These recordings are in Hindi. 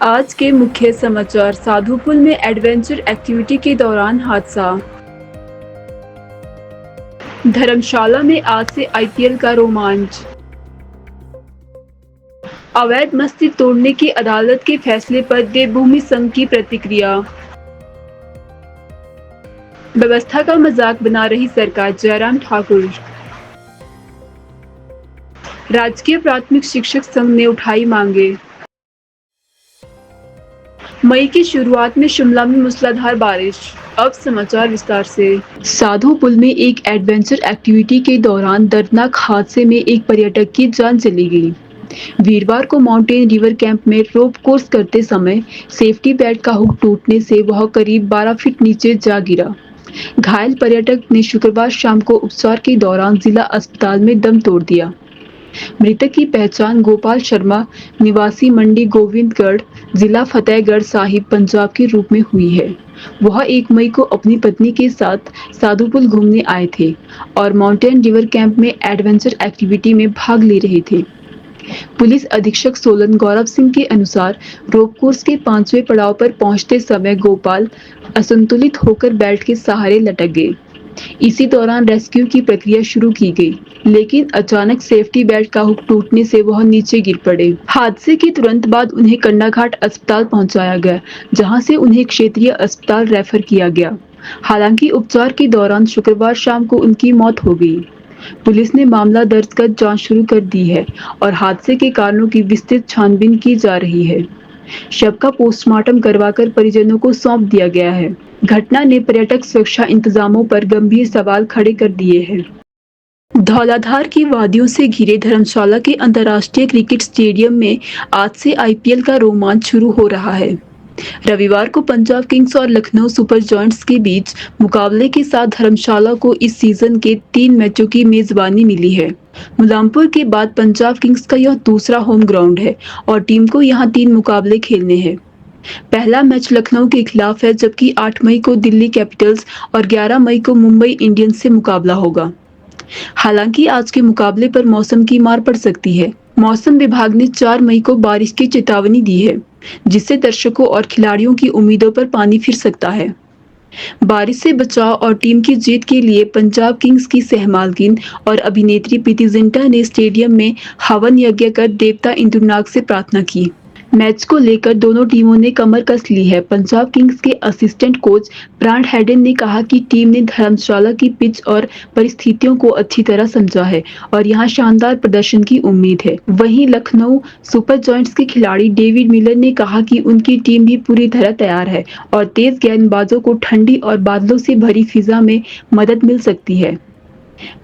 आज के मुख्य समाचार। साधुपुल में एडवेंचर एक्टिविटी के दौरान हादसा। धर्मशाला में आज से आईपीएल का रोमांच। अवैध मस्जिद तोड़ने के अदालत के फैसले पर देवभूमि संघ की प्रतिक्रिया। व्यवस्था का मजाक बना रही सरकार, जयराम ठाकुर। राजकीय प्राथमिक शिक्षक संघ ने उठाई मांगे। मई की शुरुआत में शिमला में मूसलाधार बारिश। अब समाचार विस्तार से। साधुपुल में एक एडवेंचर एक्टिविटी के दौरान दर्दनाक हादसे में एक पर्यटक की जान चली गई। वीरवार को माउंटेन रिवर कैंप में रोप कोर्स करते समय सेफ्टी बेल्ट का हुक टूटने से वह करीब 12 फीट नीचे जा गिरा। घायल पर्यटक ने शुक्रवार शाम को उपचार के दौरान जिला अस्पताल में दम तोड़ दिया। मृतक की पहचान गोपाल शर्मा, निवासी मंडी गोविंदगढ़, जिला फतेहगढ़ साहिब, पंजाब के रूप में हुई है। वह 1 मई को अपनी पत्नी के साथ साधुपुल घूमने आए थे और माउंटेन रिवर कैंप में एडवेंचर एक्टिविटी में भाग ले रहे थे। पुलिस अधीक्षक सोलन गौरव सिंह के अनुसार रोप कोर्स के 5वें पड़ाव पर पहुंचते समय गोपाल असंतुलित होकर बेल्ट के सहारे लटक गए। इसी दौरान रेस्क्यू की प्रक्रिया शुरू की गई, लेकिन अचानक सेफ्टी बेल्ट का हुक टूटने से वह नीचे गिर पड़े। हादसे के तुरंत बाद उन्हें कंडाघाट अस्पताल पहुंचाया गया, जहां से उन्हें क्षेत्रीय अस्पताल रेफर किया गया। हालांकि उपचार के दौरान शुक्रवार शाम को उनकी मौत हो गई। पुलिस ने मामला दर्ज कर जांच शुरू कर दी है और हादसे के कारणों की विस्तृत छानबीन की जा रही है। शव का पोस्टमार्टम करवाकर परिजनों को सौंप दिया गया है। घटना ने पर्यटक सुरक्षा इंतजामों पर गंभीर सवाल खड़े कर दिए हैं। धौलाधार की वादियों से घिरे धर्मशाला के अंतर्राष्ट्रीय क्रिकेट स्टेडियम में आज से आईपीएल का रोमांच शुरू हो रहा है। रविवार को पंजाब किंग्स और लखनऊ सुपर जायंट्स के बीच मुकाबले के साथ धर्मशाला को इस सीजन के 3 मैचों की मेजबानी मिली है। मुलामपुर के बाद पंजाब किंग्स का यह दूसरा होम ग्राउंड है और टीम को यहां 3 मुकाबले खेलने हैं। पहला मैच लखनऊ के खिलाफ है, जबकि 8 मई को दिल्ली कैपिटल्स और 11 मई को मुंबई इंडियंस से मुकाबला होगा। हालांकि आज के मुकाबले पर मौसम की मार पड़ सकती है। मौसम विभाग ने 4 मई को बारिश की चेतावनी दी है, जिससे दर्शकों और खिलाड़ियों की उम्मीदों पर पानी फिर सकता है। बारिश से बचाव और टीम की जीत के लिए पंजाब किंग्स की सहमालकिन और अभिनेत्री प्रीति जिंटा ने स्टेडियम में हवन यज्ञ कर देवता इंद्रनाग से प्रार्थना की। मैच को लेकर दोनों टीमों ने कमर कस ली है। पंजाब किंग्स के असिस्टेंट कोच ब्रांड हैडन ने कहा कि टीम ने धर्मशाला की पिच और परिस्थितियों को अच्छी तरह समझा है और यहां शानदार प्रदर्शन की उम्मीद है। वहीं लखनऊ सुपर जायंट्स के खिलाड़ी डेविड मिलर ने कहा कि उनकी टीम भी पूरी तरह तैयार है और तेज गेंदबाजों को ठंडी और बादलों से भरी फिजा में मदद मिल सकती है।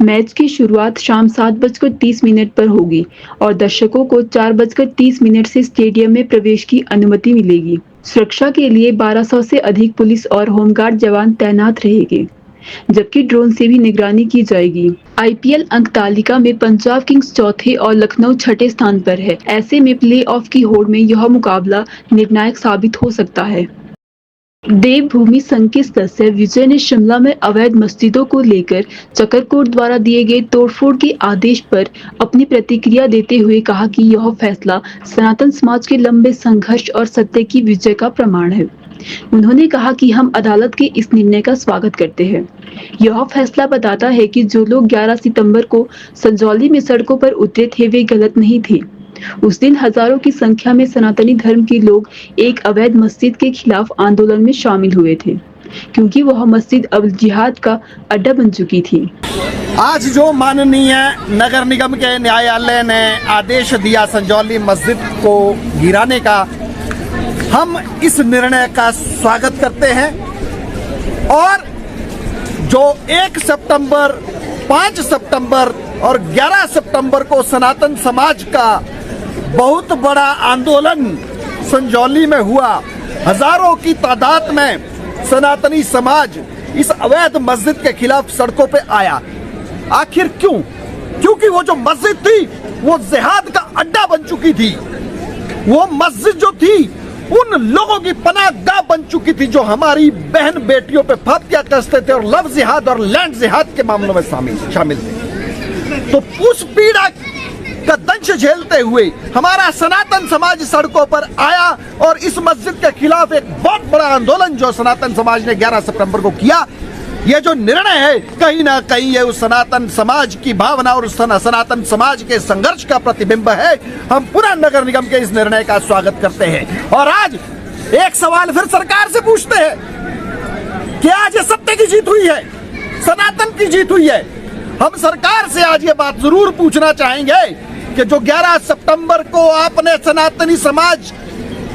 मैच की शुरुआत शाम 7:30 पर होगी और दर्शकों को 4:30 से स्टेडियम में प्रवेश की अनुमति मिलेगी। सुरक्षा के लिए 1200 से अधिक पुलिस और होमगार्ड जवान तैनात रहेंगे, जबकि ड्रोन से भी निगरानी की जाएगी। आईपीएल अंक तालिका में पंजाब किंग्स चौथे और लखनऊ छठे स्थान पर है। ऐसे में प्लेऑफ की होड़ में यह मुकाबला निर्णायक साबित हो सकता है। देवभूमि संघ के सदस्य विजय ने शिमला में अवैध मस्जिदों को लेकर चकरकोट द्वारा दिए गए तोड़फोड़ के आदेश पर अपनी प्रतिक्रिया देते हुए कहा कि यह फैसला सनातन समाज के लंबे संघर्ष और सत्य की विजय का प्रमाण है। उन्होंने कहा कि हम अदालत के इस निर्णय का स्वागत करते हैं। यह फैसला बताता है कि जो लोग 11 सितंबर को संजौली में सड़कों पर उतरे थे वे गलत नहीं थे। उस दिन हजारों की संख्या में सनातनी धर्म के लोग एक अवैध मस्जिद के खिलाफ आंदोलन में शामिल हुए थे, क्योंकि वह मस्जिद अब जिहाद का अड्डा बन चुकी थी। आज जो माननीय नगर निगम के न्यायालय ने आदेश दिया संजौली मस्जिद को गिराने का, हम इस निर्णय का स्वागत करते हैं और जो 1 सितंबर, 5 सितंबर और 11 सितंबर को सनातन समाज का बहुत बड़ा आंदोलन संजौली में हुआ, हजारों की तादाद में सनातनी समाज इस अवैध मस्जिद के खिलाफ सड़कों पे आया। आखिर क्यों? क्योंकि वो जो मस्जिद थी वो जिहाद का अड्डा बन चुकी थी। वो मस्जिद जो थी उन लोगों की पनाहगाह बन चुकी थी जो हमारी बहन बेटियों पे हत्या करते थे और लव जिहाद और लैंड जिहाद के मामलों में शामिल थे। तो उस पीड़ा का दंश झेलते हुए हमारा सनातन समाज सड़कों पर आया और इस मस्जिद के खिलाफ एक बहुत बड़ा आंदोलन जो सनातन समाज ने 11 सितंबर को किया, ये जो निर्णय है कहीं ना कहीं ये उस सनातन समाज की भावना और उस सनातन समाज के संघर्ष का प्रतिबिंब है। हम पुनः नगर निगम के इस निर्णय का स्वागत करते हैं और आज एक सवाल फिर सरकार से पूछते हैं कि आज ये सत्य की जीत हुई है, सनातन की जीत हुई है। हम सरकार से आज ये बात जरूर पूछना चाहेंगे कि जो 11 सितंबर को आपने सनातनी समाज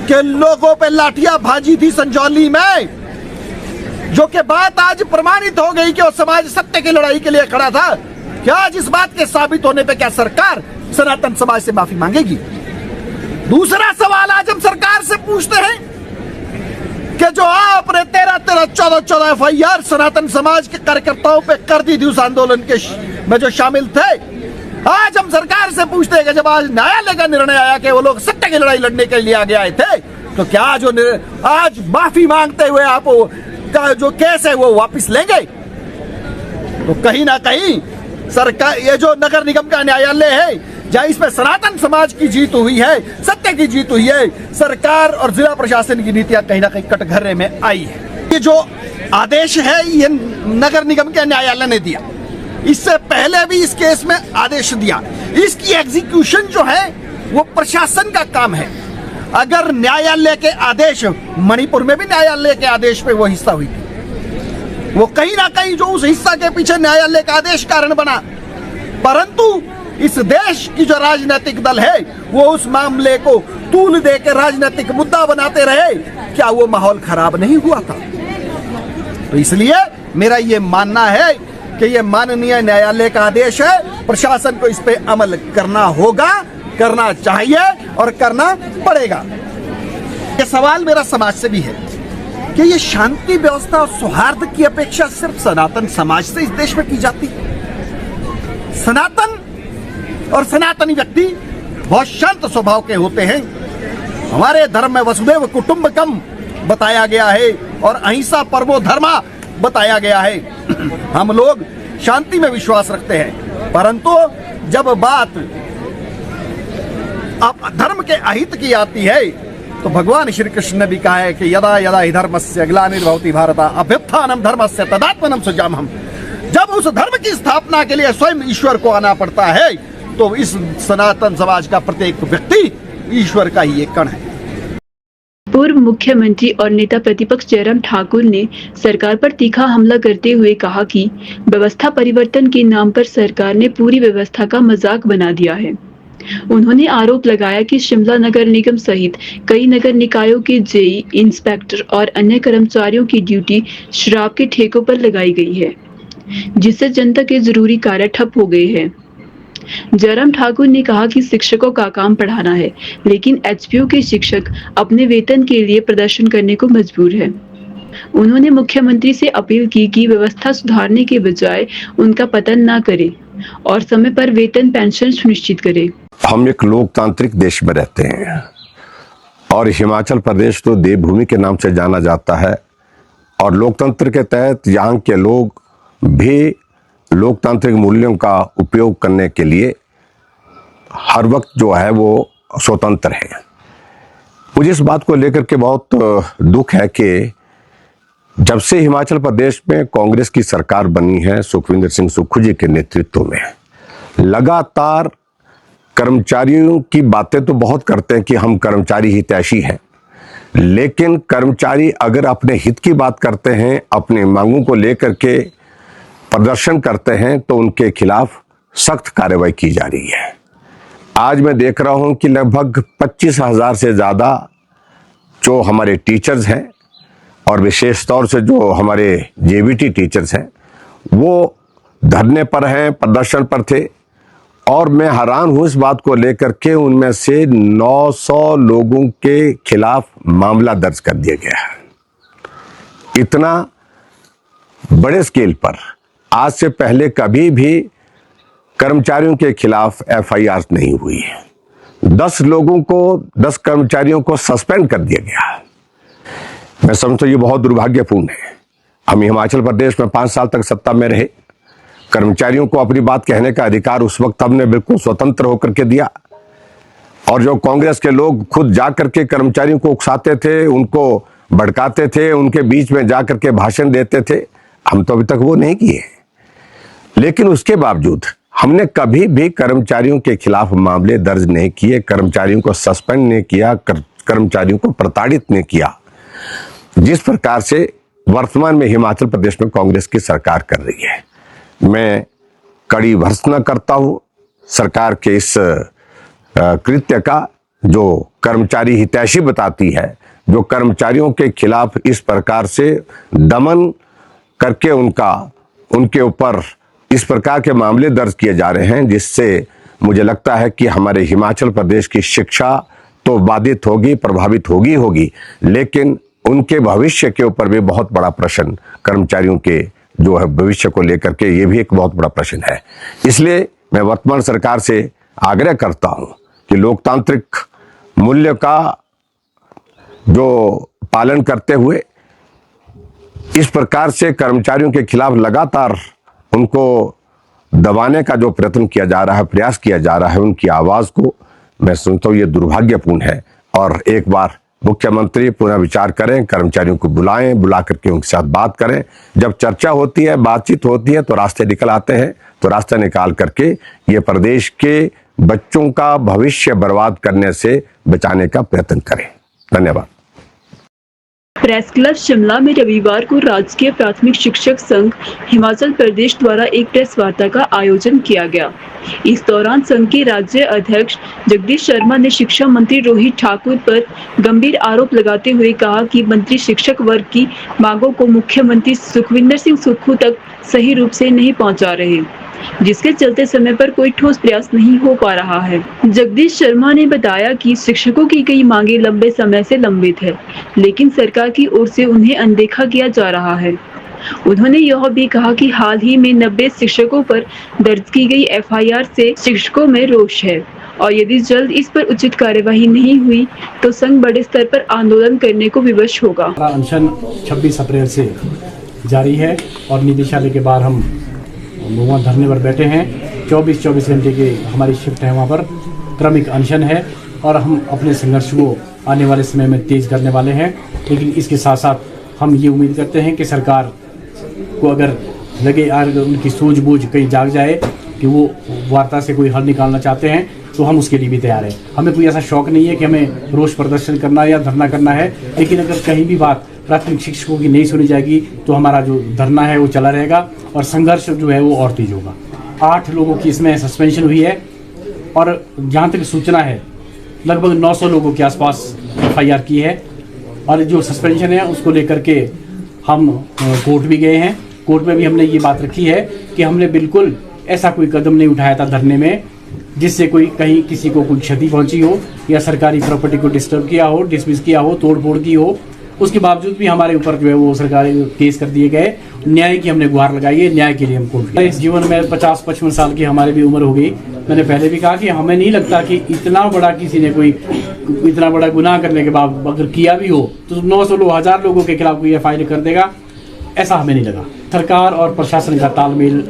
के लोगों पे लाठियां भाजी थी संजौली में, जो कि बात आज प्रमाणित हो गई कि वो समाज सत्य की लड़ाई के लिए खड़ा था, क्या आज इस बात के साबित होने पे क्या सरकार सनातन समाज से माफी मांगेगी? दूसरा सवाल आज हम सरकार से पूछते हैं कि जो आपने 13-14 FIR सनातन समाज के कार्यकर्ताओं पे कर दी थी उस आंदोलन के में जो शामिल थे, आज हम सरकार से पूछते हैं कि जब आज न्यायालय का निर्णय आया कि वो लोग सत्य की लड़ाई लड़ने के लिए आगे आए थे, तो क्या आज माफी मांगते हुए आप का जो केस है वो वापस लेंगे? तो कहीं ना कहीं सरकार, ये जो नगर निगम का न्यायालय है जहां इसमें सनातन समाज की जीत हुई है, सत्य की जीत हुई है, सरकार और जिला प्रशासन की नीतियां कहीं ना कहीं कटघरे में आई है। ये जो आदेश है ये नगर निगम के न्यायालय ने दिया, इससे पहले भी इस केस में आदेश दिया। इसकी एग्जीक्यूशन जो है वो प्रशासन का काम है। अगर न्यायालय के आदेश, मणिपुर में भी न्यायालय के आदेश पे वो हिस्सा हुई थी, वो कहीं ना कहीं जो उस हिस्सा के पीछे न्यायालय का आदेश कारण बना, परंतु इस देश की जो राजनीतिक दल है वो उस मामले को तूल दे के राजनीतिक मुद्दा बनाते रहे, क्या वो माहौल खराब नहीं हुआ था? तो इसलिए मेरा ये मानना है कि ये माननीय न्यायालय का आदेश है, प्रशासन को इस पे अमल करना होगा, करना चाहिए और करना पड़ेगा। ये सवाल मेरा समाज से भी है कि ये शांति व्यवस्था और सौहार्द की अपेक्षा सिर्फ सनातन समाज से इस देश में की जाती है। सनातन और सनातनी व्यक्ति बहुत शांत स्वभाव के होते हैं। हमारे धर्म में वसुदेव कुटुंबकम बताया गया है और अहिंसा परमो धर्मा बताया गया है। हम लोग शांति में विश्वास रखते हैं, परंतु जब बात अब धर्म के अहित की आती है तो भगवान श्री कृष्ण ने भी कहा है कि यदा यदा हि धर्मस्य ग्लानिर्भवति भारत अभ्युत्थानम धर्मस्य तदात्मनम सृजाम्यहम्। जब उस धर्म की स्थापना के लिए स्वयं ईश्वर को आना पड़ता है तो इस सनातन समाज का प्रत्येक व्यक्ति ईश्वर का ही एक कण है। पूर्व मुख्यमंत्री और नेता प्रतिपक्ष जयराम ठाकुर ने सरकार पर तीखा हमला करते हुए कहा कि व्यवस्था परिवर्तन के नाम पर सरकार ने पूरी व्यवस्था का मजाक बना दिया है। उन्होंने आरोप लगाया कि शिमला नगर निगम सहित कई नगर निकायों के जेई, इंस्पेक्टर और अन्य कर्मचारियों की ड्यूटी शराब के ठेकों पर लगाई गई है, जिससे जनता के जरूरी कार्य ठप हो गए हैं। जयराम ठाकुर ने कहा कि शिक्षकों का काम पढ़ाना है, लेकिन एचपीयू के शिक्षक अपने वेतन के लिए प्रदर्शन करने को मजबूर है। उन्होंने मुख्यमंत्री से अपील की कि व्यवस्था सुधारने के बजाय उनका पतन न करे और समय पर वेतन पेंशन सुनिश्चित करे। हम एक लोकतांत्रिक देश में रहते हैं और हिमाचल प्रदेश तो देवभूमि के नाम से जाना जाता है और लोकतंत्र के तहत यहाँ के लोग भी लोकतांत्रिक मूल्यों का उपयोग करने के लिए हर वक्त जो है वो स्वतंत्र है। मुझे इस बात को लेकर के बहुत दुख है कि जब से हिमाचल प्रदेश में कांग्रेस की सरकार बनी है सुखविंदर सिंह सुक्खू जी के नेतृत्व में, लगातार कर्मचारियों की बातें तो बहुत करते हैं कि हम कर्मचारी हितैषी हैं, लेकिन कर्मचारी अगर अपने हित की बात करते हैं, अपनी मांगों को लेकर के प्रदर्शन करते हैं तो उनके खिलाफ सख्त कार्रवाई की जा रही है। आज मैं देख रहा हूं कि लगभग 25,000 से ज़्यादा जो हमारे टीचर्स हैं और विशेष तौर से जो हमारे जेबीटी टीचर्स हैं वो धरने पर हैं, प्रदर्शन पर थे और मैं हैरान हूं इस बात को लेकर के उनमें से 900 लोगों के खिलाफ मामला दर्ज कर दिया गया है। इतना बड़े स्केल पर आज से पहले कभी भी कर्मचारियों के खिलाफ एफआईआर नहीं हुई है। 10 कर्मचारियों को सस्पेंड कर दिया गया है। मैं समझता हूं ये बहुत दुर्भाग्यपूर्ण है। हम हिमाचल प्रदेश में 5 साल तक सत्ता में रहे कर्मचारियों को अपनी बात कहने का अधिकार उस वक्त हमने बिल्कुल स्वतंत्र होकर के दिया। और जो कांग्रेस के लोग खुद जा करके कर्मचारियों को उकसाते थे, उनको भड़काते थे, उनके बीच में जा करके भाषण देते थे, हम तो अभी तक वो नहीं किए। लेकिन उसके बावजूद हमने कभी भी कर्मचारियों के खिलाफ मामले दर्ज नहीं किए, कर्मचारियों को सस्पेंड नहीं किया, कर्मचारियों को प्रताड़ित नहीं किया, जिस प्रकार से वर्तमान में हिमाचल प्रदेश में कांग्रेस की सरकार कर रही है। मैं कड़ी भर्त्सना करता हूं सरकार के इस कृत्य का, जो कर्मचारी हितैषी बताती है, जो कर्मचारियों के खिलाफ इस प्रकार से दमन करके उनके ऊपर इस प्रकार के मामले दर्ज किए जा रहे हैं, जिससे मुझे लगता है कि हमारे हिमाचल प्रदेश की शिक्षा तो बाधित होगी, प्रभावित होगी, लेकिन उनके भविष्य के ऊपर भी बहुत बड़ा प्रश्न, कर्मचारियों के जो है भविष्य को लेकर के, ये भी एक बहुत बड़ा प्रश्न है। इसलिए मैं वर्तमान सरकार से आग्रह करता हूं कि लोकतांत्रिक मूल्य का जो पालन करते हुए इस प्रकार से कर्मचारियों के खिलाफ लगातार उनको दबाने का जो प्रयत्न किया जा रहा है, प्रयास किया जा रहा है, उनकी आवाज को मैं सुनता हूं, ये दुर्भाग्यपूर्ण है। और एक बार मुख्यमंत्री पुनः विचार करें, कर्मचारियों को बुला करके उनके साथ बात करें। जब चर्चा होती है, बातचीत होती है, तो रास्ते निकल आते हैं, तो रास्ता निकाल करके ये प्रदेश के बच्चों का भविष्य बर्बाद करने से बचाने का प्रयत्न करें। धन्यवाद। प्रेस क्लब शिमला में रविवार को राजकीय प्राथमिक शिक्षक संघ हिमाचल प्रदेश द्वारा एक प्रेस वार्ता का आयोजन किया गया। इस दौरान संघ के राज्य अध्यक्ष जगदीश शर्मा ने शिक्षा मंत्री रोहित ठाकुर पर गंभीर आरोप लगाते हुए कहा कि मंत्री शिक्षक वर्ग की मांगों को मुख्यमंत्री सुखविंदर सिंह सुक्खू तक सही रूप से नहीं पहुंचा रहे, जिसके चलते समय पर कोई ठोस प्रयास नहीं हो पा रहा है। जगदीश शर्मा ने बताया कि शिक्षकों की कई मांगे लंबे समय से लंबित है, लेकिन सरकार की ओर से उन्हें अनदेखा किया जा रहा है। उन्होंने यह भी कहा कि हाल ही में 90 शिक्षकों पर दर्ज की गई एफआईआर से शिक्षकों में रोष है और यदि जल्द इस पर उचित कार्यवाही नहीं हुई तो संघ बड़े स्तर पर आंदोलन करने को विवश होगा। अनशन 26 अप्रैल से जारी है और निदेशालय के बाहर हम वहाँ धरने पर बैठे हैं। 24 घंटे की हमारी शिफ्ट है, वहाँ पर क्रमिक अनशन है और हम अपने संघर्ष को आने वाले समय में तेज करने वाले हैं। लेकिन इसके साथ साथ हम ये उम्मीद करते हैं कि सरकार को अगर लगे उनकी सूझबूझ कहीं जाग जाए कि वो वार्ता से कोई हल निकालना चाहते हैं तो हम उसके लिए भी तैयार हैं। हमें कोई ऐसा शौक नहीं है कि हमें रोष प्रदर्शन करना या धरना करना है, लेकिन अगर कहीं भी बात प्राथमिक शिक्षकों की नहीं सुनी जाएगी तो हमारा जो धरना है वो चला रहेगा और संघर्ष जो है वो और तेज होगा। 8 लोगों की इसमें सस्पेंशन हुई है और जहाँ तक सूचना है लगभग 900 लोगों के आसपास एफआईआर की है और जो सस्पेंशन है उसको लेकर के हम कोर्ट भी गए हैं। कोर्ट में भी हमने ये बात रखी है कि हमने बिल्कुल ऐसा कोई कदम नहीं उठाया था धरने में जिससे कोई कहीं किसी को कोई क्षति पहुंची हो या सरकारी प्रॉपर्टी को डिस्टर्ब किया हो, डिसमिस किया हो, तोड़ फोड़ की हो। उसके बावजूद भी हमारे ऊपर जो है वो सरकारी केस कर दिए गए। न्याय की हमने गुहार लगाई है, न्याय के लिए हम कोर्ट गए। इस जीवन में 50-55 साल की हमारी भी उम्र हो गई। मैंने पहले भी कहा कि हमें नहीं लगता कि इतना बड़ा किसी ने कोई इतना बड़ा गुनाह करने के बाद अगर किया भी हो तो 900 लोग 1000 लोगों के खिलाफ कोई एफआईआर कर देगा, ऐसा हमें नहीं लगा। सरकार और प्रशासन का तालमेल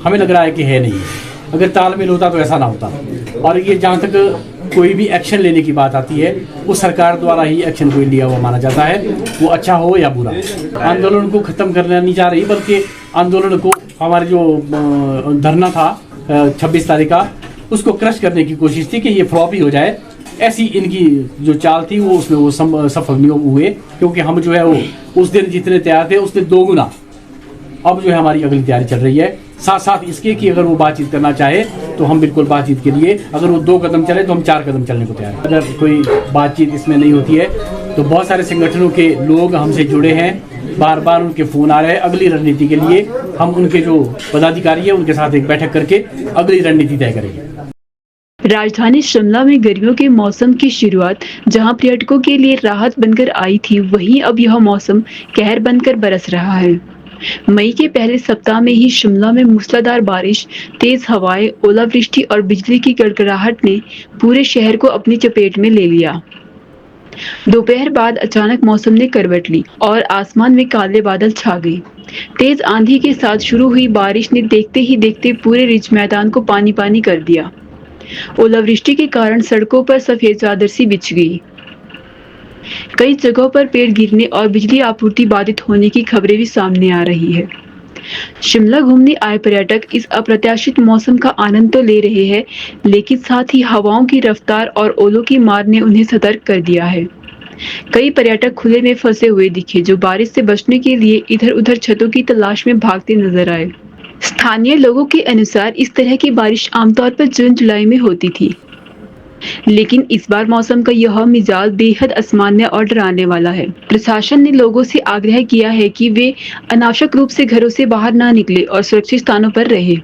हमें लग रहा है कि है नहीं। अगर तालमेल होता तो ऐसा ना होता। और ये जहाँ तक कोई भी एक्शन लेने की बात आती है वो सरकार द्वारा ही एक्शन कोई लिया हुआ माना जाता है, वो अच्छा हो या बुरा। आंदोलन को खत्म करना नहीं चाह रही बल्कि आंदोलन को हमारे जो धरना था 26 तारीख का उसको क्रश करने की कोशिश थी कि ये फ्लॉप ही हो जाए। ऐसी इनकी जो चाल थी वो उसमें वो सफल नहीं हुए, क्योंकि हम जो है वो उस दिन जितने तैयार थे उससे 2 गुना अब जो है हमारी अगली तैयारी चल रही है। साथ साथ इसके कि अगर वो बातचीत करना चाहे तो हम बिल्कुल बातचीत के लिए, अगर वो 2 कदम चले तो हम 4 कदम चलने को तैयार हैं। अगर कोई बातचीत इसमें नहीं होती है तो बहुत सारे संगठनों के लोग हमसे जुड़े हैं, बार बार उनके फ़ोन आ रहे हैं। अगली रणनीति के लिए हम उनके जो पदाधिकारी है उनके साथ एक बैठक करके अगली रणनीति तय करेंगे। राजधानी शिमला में गर्मियों के मौसम की शुरुआत जहां पर्यटकों के लिए राहत बनकर आई थी, वहीं अब यह मौसम कहर बनकर बरस रहा है। मई के पहले सप्ताह में ही शिमला में मूसलाधार बारिश, तेज हवाएं, ओलावृष्टि और बिजली की कड़कड़ाहट ने पूरे शहर को अपनी चपेट में ले लिया। दोपहर बाद अचानक मौसम ने करवट ली और आसमान में काले बादल छा गए। तेज आंधी के साथ शुरू हुई बारिश ने देखते ही देखते पूरे रिज मैदान को पानी पानी कर दिया। ओलावृष्टि के कारण सड़कों पर सफेद चादर सी बिछ गई। कई जगहों पर पेड़ गिरने और बिजली आपूर्ति बाधित होने की खबरें भी सामने आ रही है। शिमला घूमने आए पर्यटक इस अप्रत्याशित मौसम का आनंद तो ले रहे हैं, लेकिन साथ ही हवाओं की रफ्तार और ओलों की मार ने उन्हें सतर्क कर दिया है। कई पर्यटक खुले में फंसे हुए दिखे, जो बारिश से बचने के लिए इधर-उधर छतों की तलाश में भागते नजर आए। स्थानीय लोगों के अनुसार इस तरह की बारिश आमतौर पर जून-जुलाई में होती थी, लेकिन इस बार मौसम का यह मिजाज बेहद असामान्य और डराने वाला है। प्रशासन ने लोगों से आग्रह किया है कि वे अनावश्यक रूप से घरों से बाहर ना निकले और सुरक्षित स्थानों पर रहें।